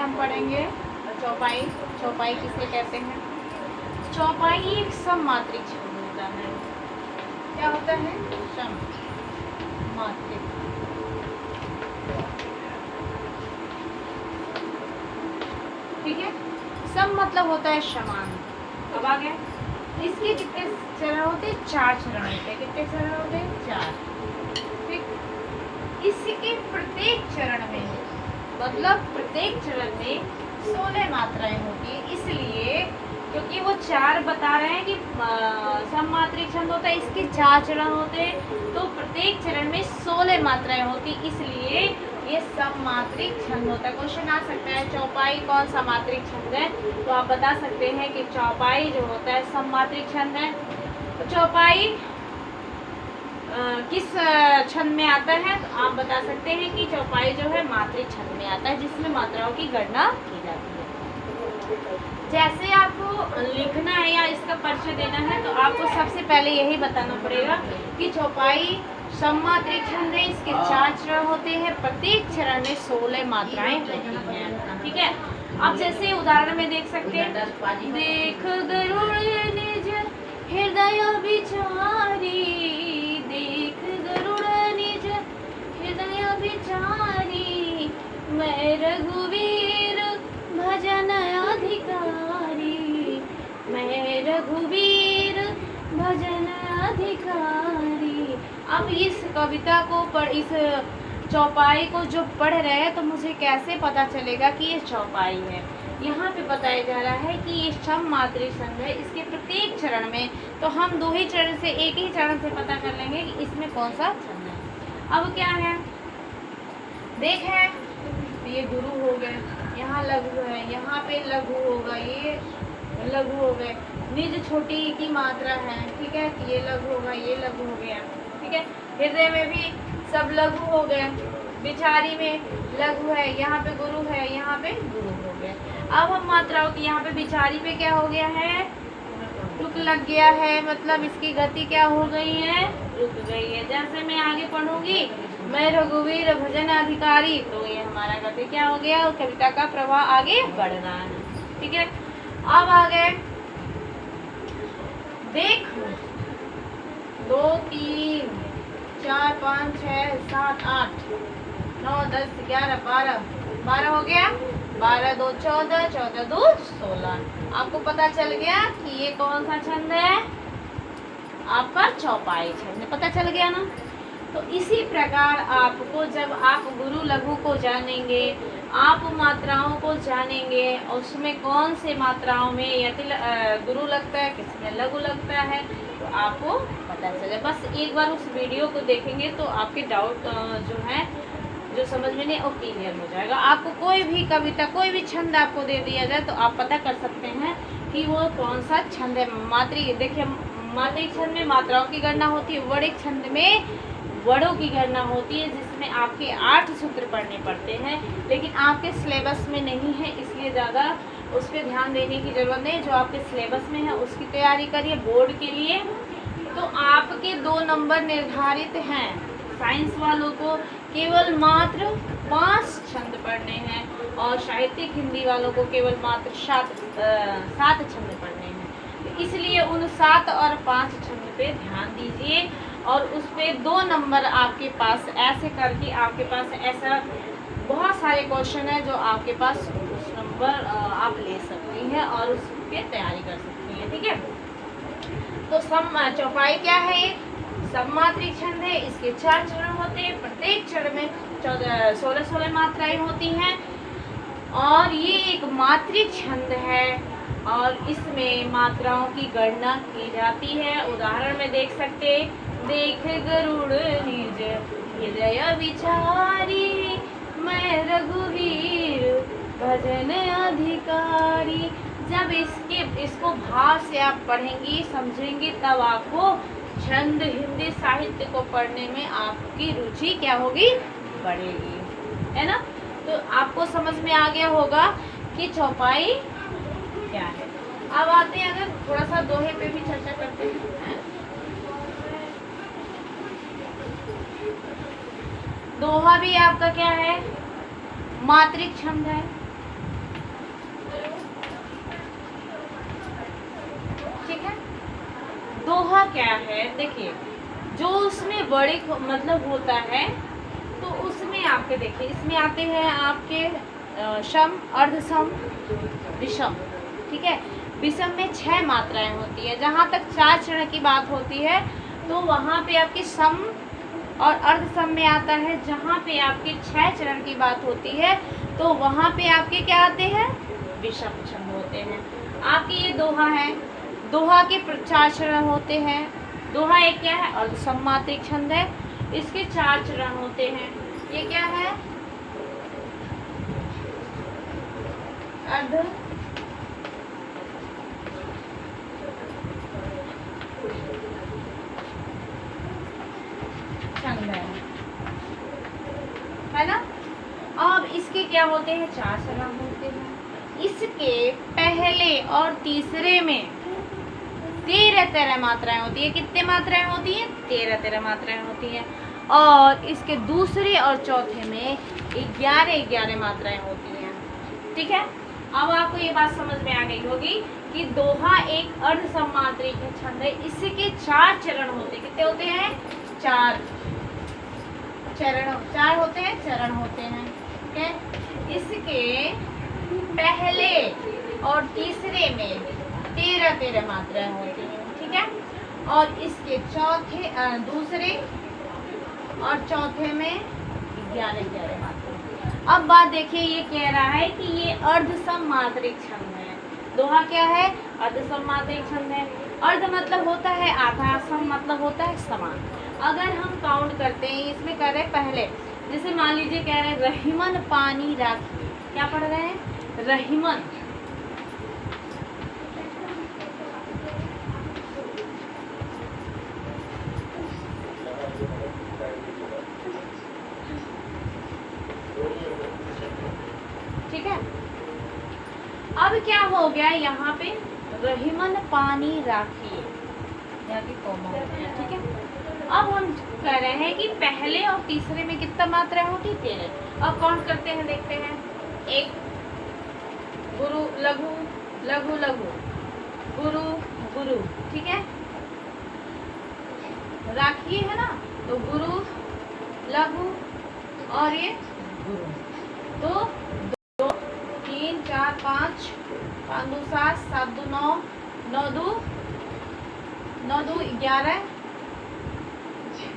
हम पढ़ेंगे चौपाई। चौपाई किसे कहते हैं? चौपाई एक सममात्रिक छंद होता है। क्या होता है? सममात्रिक। ठीक है, सम मतलब होता है समान। अब आ गया, इसके कितने चरण होते हैं? 4 चरण होते हैं। कितने चरण होते हैं? 4। ठीक, इसके प्रत्येक चरण में मतलब प्रत्येक चरण में 16 मात्राएं होती है। इसलिए क्योंकि वो 4 बता रहे हैं कि सममात्रिक छंद होता है, इसके 4 चरण होते हैं, तो प्रत्येक चरण में 16 मात्राएं होती, इसलिए ये सममात्रिक छंद होता है। क्वेश्चन आ सकता है चौपाई कौन सा मात्रिक छंद है, तो आप बता सकते हैं कि चौपाई जो होता है सममात्रिक छंद है। तो चौपाई किस छंद में आता है? तो आप बता सकते हैं कि चौपाई जो है मात्रिक छंद में आता है, जिसमें मात्राओं की गणना की जाती है। जैसे आपको लिखना है या इसका परिचय देना है, तो आपको सबसे पहले यही बताना पड़ेगा कि चौपाई सममात्रिक छंद है, इसके 4 चरण होते हैं, प्रत्येक चरण में 16 मात्राएं होती हैं। ठीक है, आप जैसे उदाहरण में देख सकते हैं, देख गरुड़ निज हृदय विचारी, देख गरुड़ निज हृदय विचारी, मैं रघुवीर भजन अधिकारी, मैं रघुवीर भजन अधिकारी। अब इस कविता को इस चौपाई को जो पढ़ रहे हैं, तो मुझे कैसे पता चलेगा कि ये चौपाई है? यहाँ पे बताया जा रहा है कि ये सममात्रिक छंद है, इसके प्रत्येक चरण में, तो हम 2 ही चरण से, एक ही चरण से पता कर लेंगे कि इसमें कौन सा छंद है। अब क्या है, देख है, ये गुरु हो गए, यहाँ लघु है, यहाँ पे लघु होगा, ये लघु हो गए, निज छोटी की मात्रा है। ठीक है, ये लघु होगा, ये लघु हो गया। ठीक है, हृदय में भी सब लघु हो गए, बिचारी में लघु है, यहाँ पे गुरु है, यहाँ पे गुरु हो गए। अब हम मात्राओं की, यहाँ पे बिचारी पे क्या हो गया है? रुक लग गया है, मतलब इसकी गति क्या हो गई है? रुक गई है। जैसे मैं आगे पढ़ूंगी, मैं रघुवीर भजन अधिकारी, तो ये हमारा गति क्या हो गया? कविता का प्रवाह आगे बढ़ रहा है। ठीक है, अब आ गए, देखो 2 3 4 5 6 7 8 9 10 11 12 हो गया। 12 2 14 14 2 16। आपको पता चल गया कि ये कौन सा छंद है? आपका चौपाई छंद। पता चल गया ना? तो इसी प्रकार आपको, जब आप गुरु लघु को जानेंगे, आप मात्राओं को जानेंगे, उसमें कौन से मात्राओं में यदि गुरु लगता है, किसमें लघु लगता है, तो आपको पता चले। बस एक बार उस वीडियो को देखेंगे तो आपके डाउट जो है, जो समझ में नहीं, वो क्लियर हो जाएगा। आपको कोई भी कविता, कोई भी छंद आपको दे दिया जाए, तो आप पता कर सकते हैं कि वो कौन सा छंद है। मात्रिक, देखिए मात्रिक छंद में मात्राओं की गणना होती है, वर्णिक छंद में वर्णों की गणना होती है, जिसमें आपके 8 सूत्र पढ़ने पड़ते हैं, लेकिन आपके सिलेबस में नहीं है, इसलिए ज़्यादा उस पर ध्यान देने की ज़रूरत नहीं। जो आपके सिलेबस में है उसकी तैयारी करिए बोर्ड के लिए। तो आपके 2 नंबर निर्धारित हैं। साइंस वालों को केवल मात्र 5 छंद पढ़ने हैं, और साहित्यिक हिंदी वालों को केवल मात्र 7 छंद पढ़ने हैं। तो इसलिए उन 7 और 5 छंद पे ध्यान दीजिए, और उस पर 2 नंबर आपके पास, ऐसे करके आपके पास ऐसा बहुत सारे क्वेश्चन है जो आपके पास उस नंबर आप ले सकती हैं और उस पर तैयारी कर सकती हैं। ठीक है, तो चौपाई क्या है? सममात्रिक छंद है, इसके 4 चरण होते हैं, प्रत्येक चरण में 16 मात्राएं होती हैं, और ये एक मात्रिक छंद है, और इसमें मात्राओं की गणना की जाती है। उदाहरण में देख सकते, देख गरुड़ निज हृदय विचारी, मैं रघुवीर भजन अधिकारी। जब इसको भाव से आप पढ़ेंगी, समझेंगी, तब आपको छंद, हिंदी साहित्य को पढ़ने में आपकी रुचि क्या होगी? बढ़ेगी, है ना? तो आपको समझ में आ गया होगा कि चौपाई क्या है। अब आते हैं, अगर थोड़ा सा दोहे पे भी चर्चा करते हैं। दोहा भी आपका क्या है? मात्रिक छंद है। दोहा क्या है, देखिए जो उसमें बड़े मतलब होता है तो उसमें आपके देखिए इसमें आते हैं आपके शम, अर्धसम, विषम। ठीक है, विषम में 6 मात्राएं होती है। जहाँ तक 4 चरण की बात होती है तो वहाँ पे आपके सम और अर्धसम में आता है। जहाँ पे आपके 6 चरण की बात होती है तो वहाँ पे आपके क्या आते हैं, विषम छंद होते हैं। आपके ये दोहा है, दोहा के 4 चरण होते हैं। दोहा एक क्या है, अर्धसम मात्रिक छंद है, इसके 4 चरण होते हैं। ये क्या है, अर्ध छंद है ना। अब इसके क्या होते हैं, 4 चरण होते हैं। इसके पहले और तीसरे में 13 मात्राएं होती है। कितने मात्राएं होती हैं, 13 मात्राएं होती हैं। और इसके दूसरे और चौथे में 11 मात्राएं होती हैं। ठीक है, अब आपको ये बात समझ में आ गई होगी कि दोहा एक अर्धसम मात्रिक छंद है। इसके 4 चरण होते हैं। कितने होते हैं, 4 चरण, 4 होते हैं, चरण होते हैं। ठीक है, इसके पहले और तीसरे में 13 मात्राएं होती हैं। ठीक है, और इसके दूसरे और चौथे में 11 मात्राएं। अब बात देखिए, ये कह रहा है कि ये अर्धसम मात्रिक छंद है। दोहा क्या है, अर्धसम मात्रिक छंद है। अर्ध मतलब होता है आधा, सम मतलब होता है समान। अगर हम काउंट करते हैं, इसमें कह रहे हैं पहले, जैसे मान लीजिए कह रहे हैं रहीमन पानी राखी, क्या पढ़ रहे हैं, रहीमन। ठीक है, अब क्या हो गया यहाँ पे, रहीमन पानी राखी, यहाँ की कॉमा हो गया। ठीक है, अब हम कह रहे हैं कि पहले और तीसरे में कितना मात्रा होगी, 13। अब काउंट करते हैं, देखते हैं। एक गुरु, लघु लघु लघु, गुरु गुरु। ठीक है, राखी है ना, तो गुरु, लघु और ये गुरु। तो 2 3 4 5 5 2 7 7 2 9 9 2 11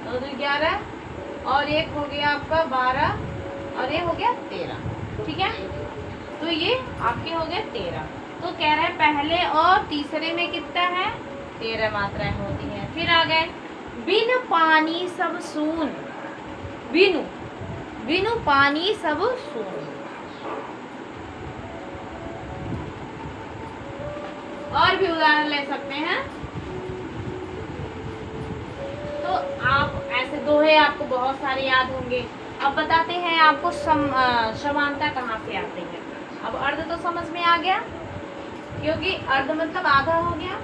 9 2 11 और एक हो गया आपका 12 और ये हो गया 13। ठीक है, तो ये आपके हो गए 13। तो कह रहे हैं पहले और तीसरे में कितना है, 13 मात्राएं होती हैं। फिर आ गए, बिन पानी सब सून, बिनु बिनु पानी सब सून। और भी उदाहरण ले सकते हैं। तो आप ऐसे दोहे आपको बहुत सारे याद होंगे। अब बताते हैं आपको समानता कहाँ से आती है। अब अर्ध तो समझ में आ गया, क्योंकि अर्ध मतलब आधा हो गया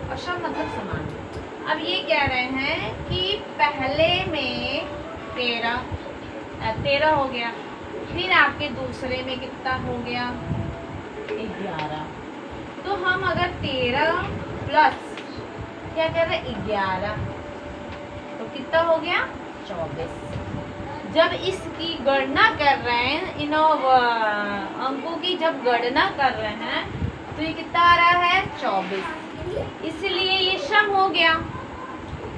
और सम मतलब समान। अब ये कह रहे हैं कि पहले में 13 हो गया, फिर आपके दूसरे में कितना हो गया, 11। तो हम अगर 13 प्लस क्या कर रहे हैं, 11, तो कितना हो गया, 24। जब इसकी गणना कर रहे हैं, इन अंकों की जब गणना कर रहे हैं, तो ये कितना आ रहा है, 24। इसलिए ये सम हो गया,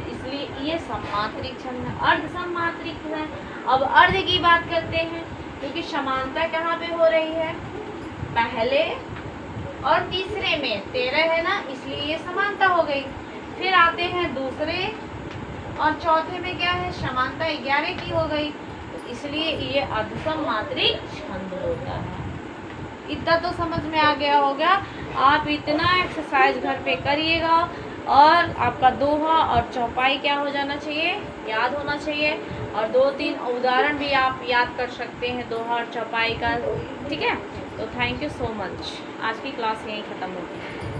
इसलिए ये सममात्रिक छंद है, अर्ध सममात्रिक है। अब अर्ध की बात करते हैं, क्योंकि समानता कहाँ पे हो रही है, पहले और तीसरे में 13 है ना, इसलिए ये समानता हो गई। फिर आते हैं दूसरे और चौथे में क्या है, समानता 11 की हो गई, तो इसलिए ये अर्धसम मात्रिक छंद होता है। इतना तो समझ में आ गया होगा। आप इतना एक्सरसाइज घर पे करिएगा और आपका दोहा और चौपाई क्या हो जाना चाहिए, याद होना चाहिए। और 2-3 उदाहरण भी आप याद कर सकते हैं दोहा और चौपाई का। ठीक है, तो थैंक यू सो मच। आज की क्लास यहीं ख़त्म होती है।